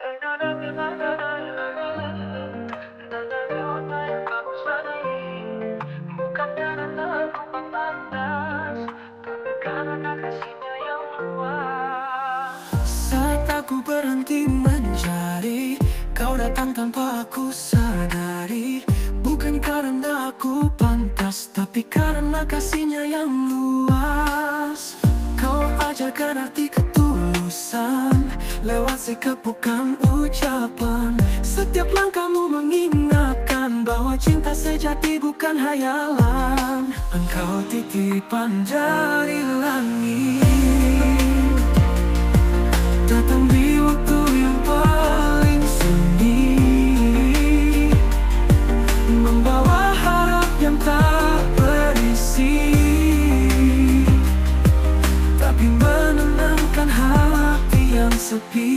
Bukan karena aku pantas, tapi karena kasihnya yang luas. Saat aku berhenti mencari, kau datang tanpa aku sadari. Bukan karena aku pantas, tapi karena kasihnya yang luas. Kau ajarkan arti ketulusan lewat sikap bukan ucapan. Setiap langkahmu mengingatkan bahwa cinta sejati bukan hayalan. Engkau titipan dari langit, datang di waktu yang paling sunyi, membawa harap yang tak berisi, tapi menenangkan hati yang sepi.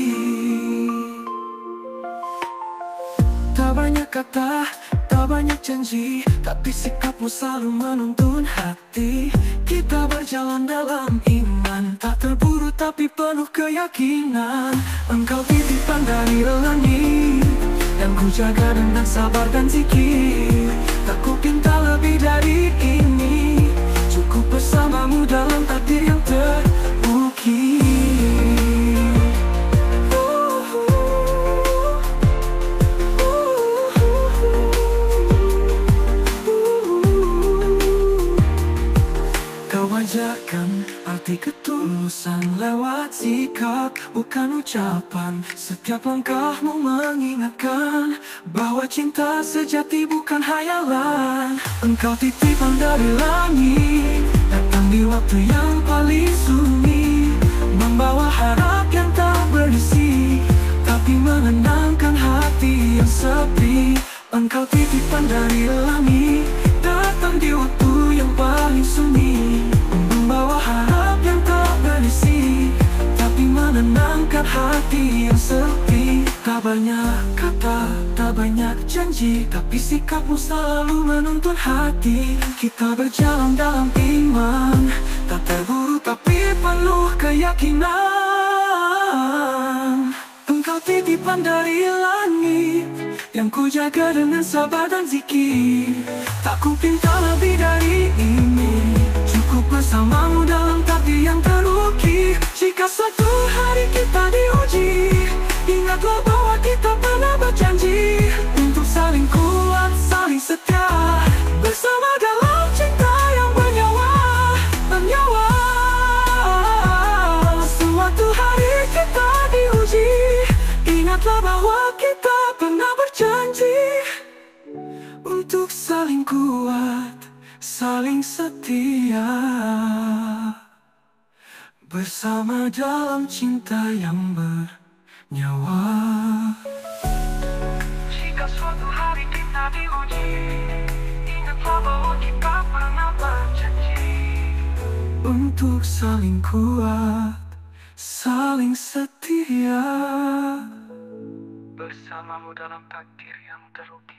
Tak banyak kata, tak banyak janji, tapi sikapmu selalu menuntun hati. Kita berjalan dalam iman, tak terburu tapi penuh keyakinan. Engkau titipan dari langit, dan ku jaga dengan sabar dan zikir. Tak ku pinta lebih dari ini, cukup bersamamu dalam takdir yang terukir. Kau ajarkan arti ketulusan lewat sikap bukan ucapan. Setiap langkahmu mengingatkan bahwa cinta sejati bukan hayalan. Engkau titipan dari langit, datang di waktu yang paling sunyi, membawa harap yang tak berisi, tapi menenangkan hati yang sepi. Engkau titipan dari langit, datang di waktu yang paling sunyi, membawa harap yang tak berisi, tapi menenangkan hati yang sepi. Tak banyak kata, tak banyak janji, tapi sikapmu selalu menuntun hati. Kita berjalan dalam iman, tak terburu tapi penuh keyakinan. Engkau titipan dari langit, yang ku jaga dengan sabar dan zikir. Tak ku pinta lebih dari ini, cukup bersamamu dalam takdir yang terukir. Jika suatu hari kita diuji, ingatlah bahwa kita pernah berjanji untuk saling kuat, saling setia, bersama dalam cinta yang bernyawa, bernyawa. Suatu hari kita diuji, ingatlah bahwa kita pernah berjanji untuk saling kuat, saling setia, bersama dalam cinta yang bernyawa. Jika suatu hari kita diuji, ingatlah bahwa kita pernah berjanji untuk saling kuat, saling setia, bersamamu dalam takdir yang terukir.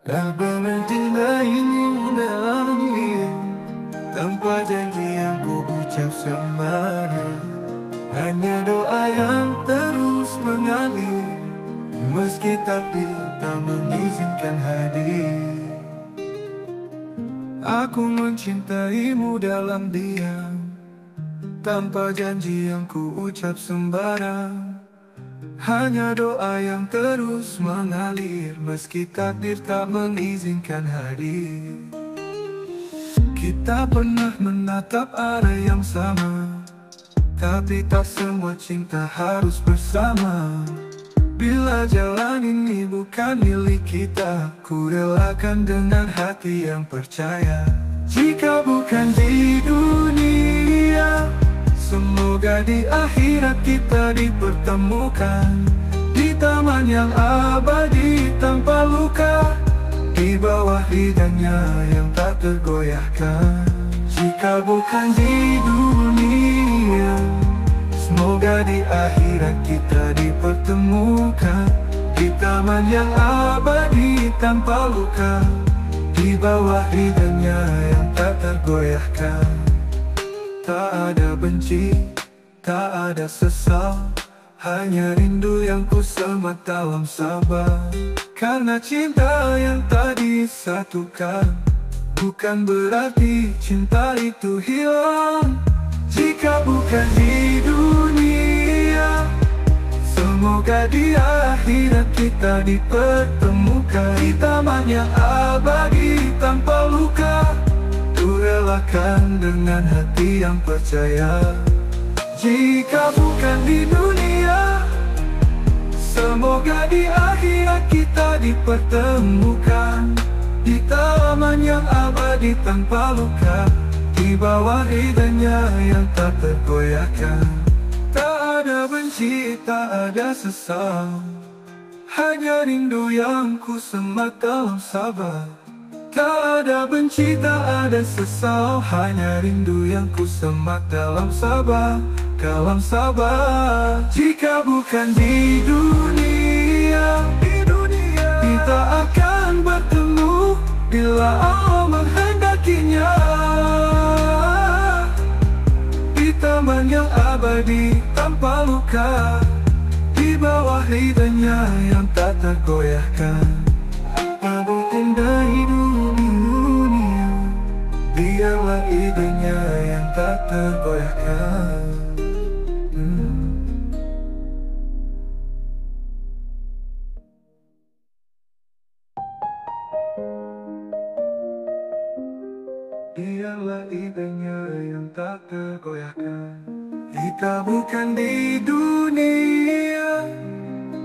Tak berhenti ini menangis, tanpa janji yang ku ucap sembarang. Hanya doa yang terus mengalir, meski takdir tak mengizinkan hadir. Aku mencintaimu dalam diam, tanpa janji yang ku ucap sembarang. Hanya doa yang terus mengalir, meski takdir tak mengizinkan hadir. Kita pernah menatap arah yang sama, tapi tak semua cinta harus bersama. Bila jalan ini bukan milik kita, ku relakan dengan hati yang percaya. Jika bukan di dunia, semoga di akhirat kita dipertemukan, di taman yang abadi tanpa luka, di bawah ridhanya yang tak tergoyahkan. Jika bukan di dunia, semoga di akhirat kita dipertemukan, di taman yang abadi tanpa luka, di bawah ridhanya yang tak tergoyahkan. Tak ada benci, tak ada sesal, hanya rindu yang ku semat dalam sabar. Karena cinta yang tak disatukan bukan berarti cinta itu hilang. Jika bukan di dunia, semoga di akhirat kita dipertemukan di taman yang abadi tanpa luka. Ku relakan dengan hati yang percaya. Jika bukan di dunia, semoga di akhirat kita dipertemukan di taman yang abadi tanpa luka, di bawah ridhonya yang tak tergoyahkan. Tak ada benci, tak ada sesal, hanya rindu yang ku semat dalam sabar. Tak ada benci, tak ada sesal, hanya rindu yang ku semat dalam sabar, dalam sabar. Jika bukan di dunia, kita akan bertemu bila Allah menghendakinya di taman yang abadi tanpa luka, di bawah ridhonya yang tak tergoyahkan. Apa indah hidup di dunia, biarlah ridhonya yang tak tergoyahkan. Biarlah ridhonya yang tak tergoyahkan. Jika bukan di dunia,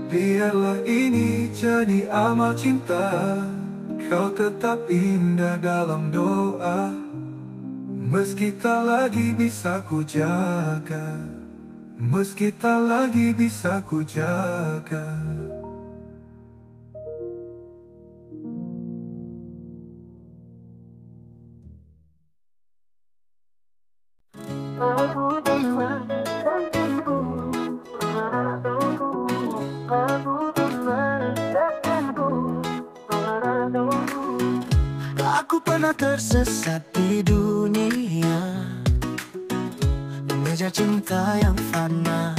biarlah ini jadi amal cinta. Kau tetap indah dalam doa, meski tak lagi bisa ku jaga, meski tak lagi bisa ku jaga. Aku pernah tersesat di dunia, mengejar cinta yang fana.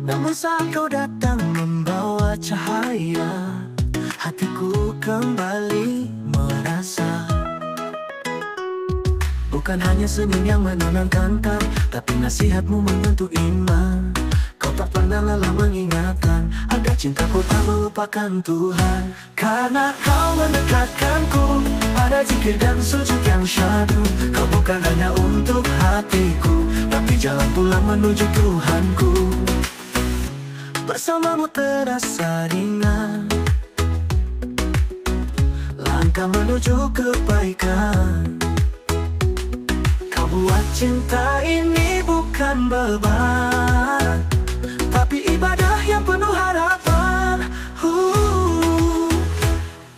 Namun saat kau datang membawa cahaya, hatiku kembali merasa. Bukan hanya senyum yang menenangkan kau, tapi nasihatmu membentuk iman. Kau tak pernah lelah mengingatkan agar cintaku tak melupakan Tuhan. Karena kau mendekatkanku pada zikir dan sujud yang syahdu. Kau bukan hanya untuk hatiku, tapi jalan pulang menuju Tuhanku. Bersamamu terasa ringan, langkah menuju kebaikan. Kau buat cinta ini bukan beban, tapi ibadah yang penuh harapan.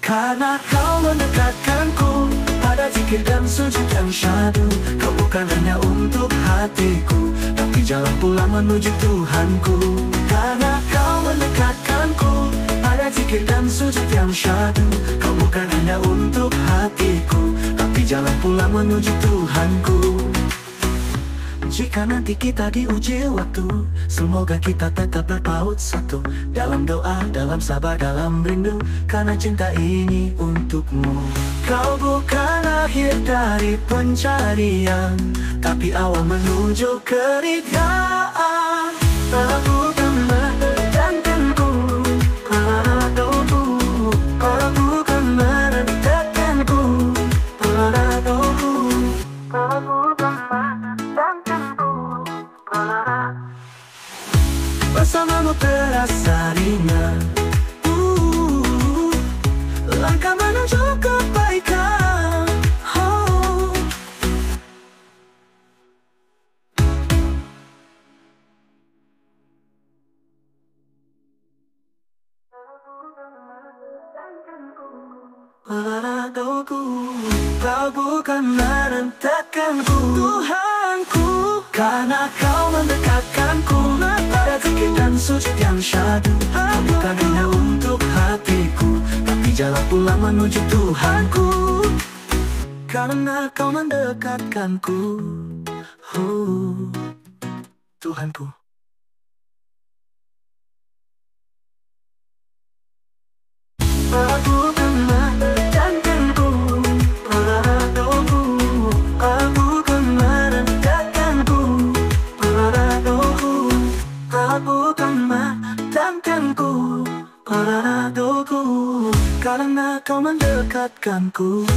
Karena kau mendekatkanku pada zikir dan sujud yang syahdu. Kau bukan hanya untuk hatiku, tapi jalan pulang menuju Tuhanku. Karena kau mendekatkanku pada zikir dan sujud yang syahdu. Kau bukan hanya untuk hatiku, tapi jalan pulang menuju Tuhanku. Jika nanti kita diuji waktu, semoga kita tetap berpaut satu, dalam doa, dalam sabar, dalam rindu. Karena cinta ini untukmu. Kau bukan akhir dari pencarian, tapi awal menuju keridhaan. Kau bukan menendangkanku padaku, kau bukan menendangkanku padaku, kau bukan menendangkanku padaku. Bersamamu terasa ringan, langkah menuju kebaikan. Padaku, kau bukan merentahkanku Tuhanku. Karena kau mendekatkanku pada zikir dan sujud yang syahdu. Kau bukan hanya untuk hatiku, tapi jalan pulang menuju Tuhanku. karena kau mendekatkanku. Tuhanku. Aku kan mendekatkanku, padaku. Aku kan mendekatkanku, padaku. Aku kan mendekatkanku, padaku, karena kau mendekatkanku.